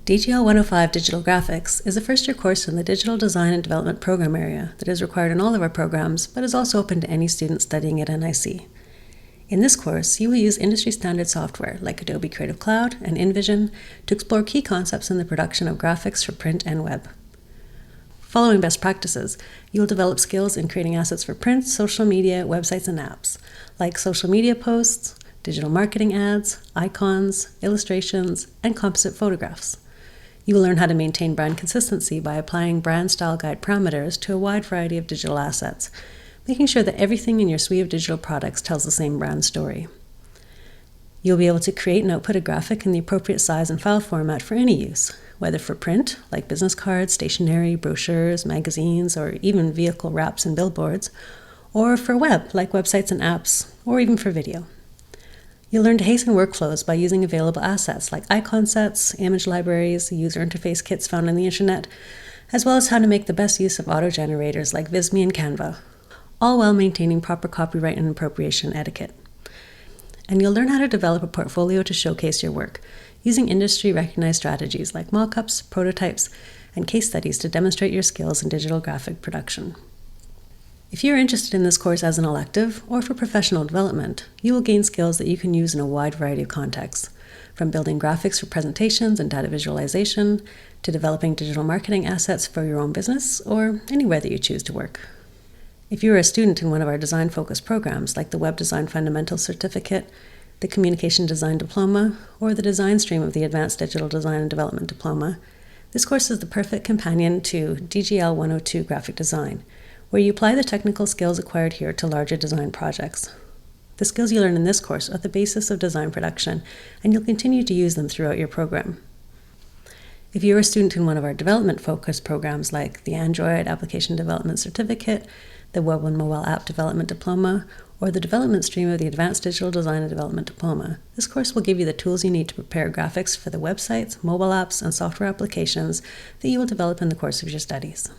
DGL 105 Digital Graphics is a first-year course in the Digital Design and Development program area that is required in all of our programs, but is also open to any student studying at NIC. In this course, you will use industry-standard software like Adobe Creative Cloud and InVision to explore key concepts in the production of graphics for print and web. Following best practices, you will develop skills in creating assets for print, social media, websites, and apps, like social media posts, digital marketing ads, icons, illustrations, and composite photographs. You will learn how to maintain brand consistency by applying brand style guide parameters to a wide variety of digital assets, making sure that everything in your suite of digital products tells the same brand story. You'll be able to create and output a graphic in the appropriate size and file format for any use, whether for print, like business cards, stationery, brochures, magazines, or even vehicle wraps and billboards, or for web, like websites and apps, or even for video. You'll learn to hasten workflows by using available assets like icon sets, image libraries, user interface kits found on the internet, as well as how to make the best use of auto-generators like Visme and Canva, all while maintaining proper copyright and appropriation etiquette. And you'll learn how to develop a portfolio to showcase your work, using industry-recognized strategies like mock-ups, prototypes, and case studies to demonstrate your skills in digital graphic production. If you're interested in this course as an elective or for professional development, you will gain skills that you can use in a wide variety of contexts, from building graphics for presentations and data visualization, to developing digital marketing assets for your own business, or anywhere that you choose to work. If you are a student in one of our design-focused programs, like the Web Design Fundamentals Certificate, the Communication Design Diploma, or the design stream of the Advanced Digital Design and Development Diploma, this course is the perfect companion to DGL 102 Graphic Design, where you apply the technical skills acquired here to larger design projects. The skills you learn in this course are the basis of design production, and you'll continue to use them throughout your program. If you're a student in one of our development-focused programs like the Android Application Development Certificate, the Web and Mobile App Development Diploma, or the development stream of the Advanced Digital Design and Development Diploma, this course will give you the tools you need to prepare graphics for the websites, mobile apps, and software applications that you will develop in the course of your studies.